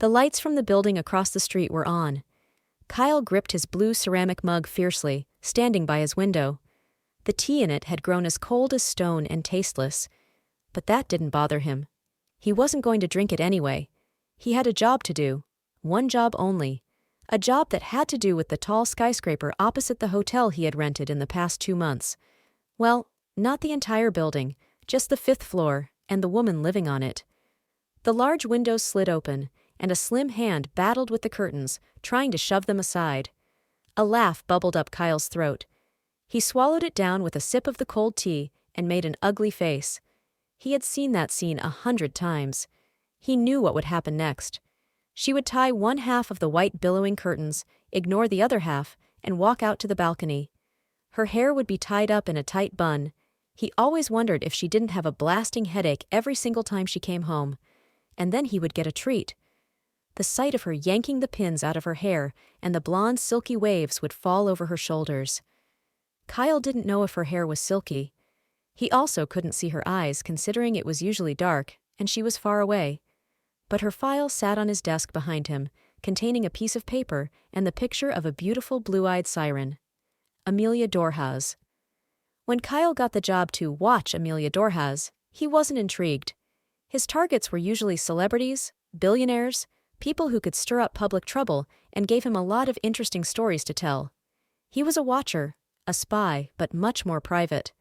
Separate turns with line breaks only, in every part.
The lights from the building across the street were on. Kyle gripped his blue ceramic mug fiercely, standing by his window. The tea in it had grown as cold as stone and tasteless. But that didn't bother him. He wasn't going to drink it anyway. He had a job to do. One job only. A job that had to do with the tall skyscraper opposite the hotel he had rented in the past 2 months. Well, not the entire building, just the 5th floor, and the woman living on it. The large windows slid open, and a slim hand battled with the curtains, trying to shove them aside. A laugh bubbled up Kyle's throat. He swallowed it down with a sip of the cold tea and made an ugly face. He had seen that scene 100 times. He knew what would happen next. She would tie one half of the white billowing curtains, ignore the other half, and walk out to the balcony. Her hair would be tied up in a tight bun. He always wondered if she didn't have a blasting headache every single time she came home. And then he would get a treat. The sight of her yanking the pins out of her hair and the blonde silky waves would fall over her shoulders. Kyle didn't know if her hair was silky. He also couldn't see her eyes, considering it was usually dark, and she was far away. But her file sat on his desk behind him, containing a piece of paper and the picture of a beautiful blue-eyed siren. Amelia Dorhaz. When Kyle got the job to watch Amelia Dorhaz, he wasn't intrigued. His targets were usually celebrities, billionaires, people who could stir up public trouble and gave him a lot of interesting stories to tell. He was a watcher, a spy, but much more private.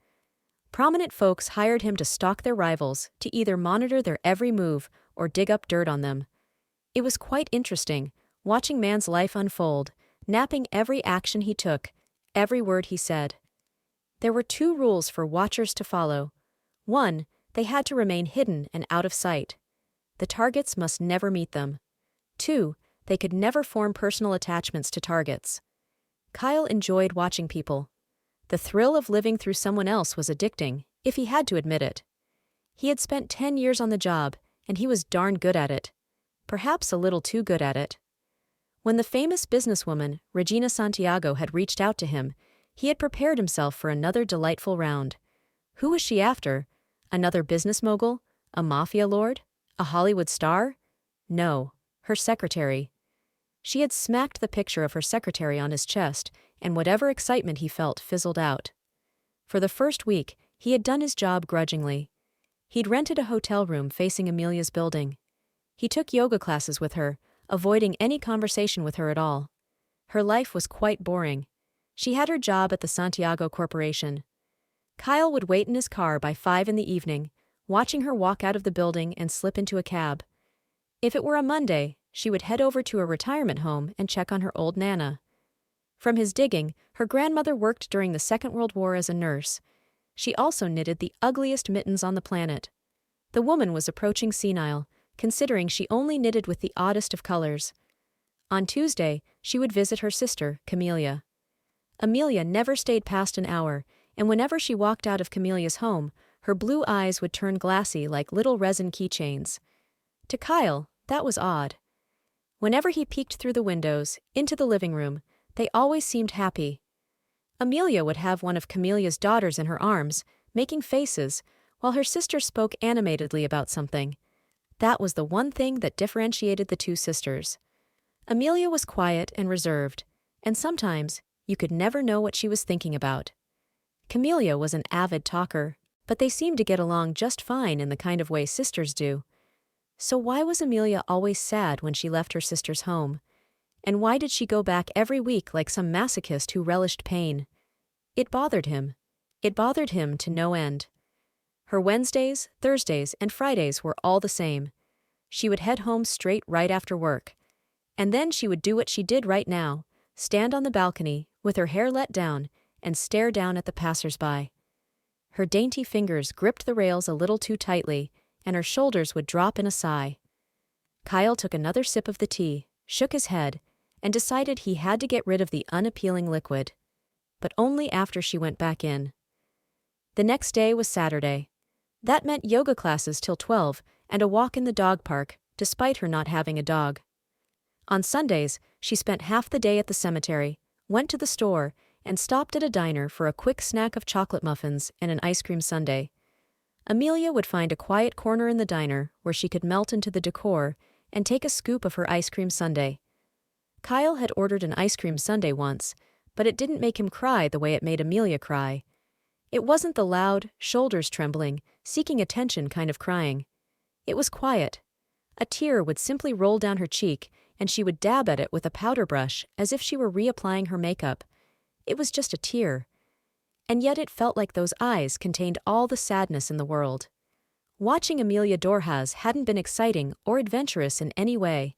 Prominent folks hired him to stalk their rivals, to either monitor their every move or dig up dirt on them. It was quite interesting, watching man's life unfold, napping every action he took, every word he said. There were 2 rules for watchers to follow. 1, they had to remain hidden and out of sight. The targets must never meet them. 2, they could never form personal attachments to targets. Kyle enjoyed watching people. The thrill of living through someone else was addicting, if he had to admit it. He had spent 10 years on the job, and he was darn good at it. Perhaps a little too good at it. When the famous businesswoman, Regina Santiago, had reached out to him, he had prepared himself for another delightful round. Who was she after? Another business mogul? A mafia lord? A Hollywood star? No, her secretary. She had smacked the picture of her secretary on his chest, and whatever excitement he felt fizzled out. For the first week, he had done his job grudgingly. He'd rented a hotel room facing Amelia's building. He took yoga classes with her, avoiding any conversation with her at all. Her life was quite boring. She had her job at the Santiago Corporation. Kyle would wait in his car by 5 in the evening, watching her walk out of the building and slip into a cab. If it were a Monday, she would head over to a retirement home and check on her old Nana. From his digging, her grandmother worked during the Second World War as a nurse. She also knitted the ugliest mittens on the planet. The woman was approaching senile, considering she only knitted with the oddest of colors. On Tuesday, she would visit her sister, Camelia. Amelia never stayed past an hour, and whenever she walked out of Camelia's home, her blue eyes would turn glassy like little resin keychains. To Kyle, that was odd. Whenever he peeked through the windows, into the living room, they always seemed happy. Amelia would have one of Camelia's daughters in her arms, making faces, while her sister spoke animatedly about something. That was the one thing that differentiated the 2 sisters. Amelia was quiet and reserved, and sometimes you could never know what she was thinking about. Camelia was an avid talker, but they seemed to get along just fine in the kind of way sisters do. So why was Amelia always sad when she left her sister's home? And why did she go back every week like some masochist who relished pain? It bothered him. It bothered him to no end. Her Wednesdays, Thursdays, and Fridays were all the same. She would head home straight right after work. And then she would do what she did right now, stand on the balcony, with her hair let down, and stare down at the passers-by. Her dainty fingers gripped the rails a little too tightly, and her shoulders would drop in a sigh. Kyle took another sip of the tea, shook his head, and decided he had to get rid of the unappealing liquid. But only after she went back in. The next day was Saturday. That meant yoga classes till 12 and a walk in the dog park, despite her not having a dog. On Sundays, she spent half the day at the cemetery, went to the store, and stopped at a diner for a quick snack of chocolate muffins and an ice cream sundae. Amelia would find a quiet corner in the diner where she could melt into the decor and take a scoop of her ice cream sundae. Kyle had ordered an ice cream sundae once, but it didn't make him cry the way it made Amelia cry. It wasn't the loud, shoulders trembling, seeking attention kind of crying. It was quiet. A tear would simply roll down her cheek, and she would dab at it with a powder brush as if she were reapplying her makeup. It was just a tear. And yet it felt like those eyes contained all the sadness in the world. Watching Amelia Dorhaz hadn't been exciting or adventurous in any way.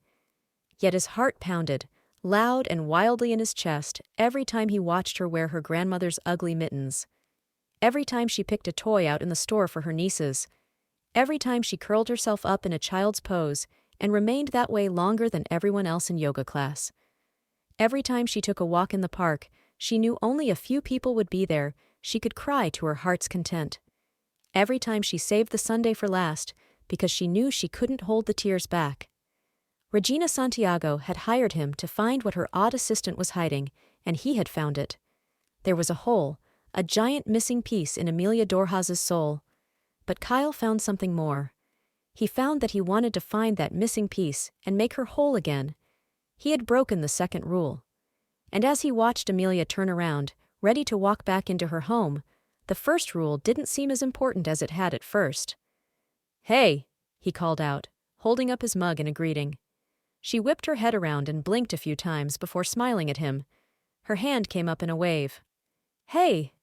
Yet his heart pounded, loud and wildly in his chest, every time he watched her wear her grandmother's ugly mittens. Every time she picked a toy out in the store for her nieces. Every time she curled herself up in a child's pose and remained that way longer than everyone else in yoga class. Every time she took a walk in the park, she knew only a few people would be there, she could cry to her heart's content. Every time she saved the sundae for last, because she knew she couldn't hold the tears back. Regina Santiago had hired him to find what her odd assistant was hiding, and he had found it. There was a hole, a giant missing piece in Amelia Dorhaz's soul. But Kyle found something more. He found that he wanted to find that missing piece and make her whole again. He had broken the second rule. And as he watched Amelia turn around, ready to walk back into her home, the first rule didn't seem as important as it had at first. "Hey," he called out, holding up his mug in a greeting. She whipped her head around and blinked a few times before smiling at him. Her hand came up in a wave. "Hey,"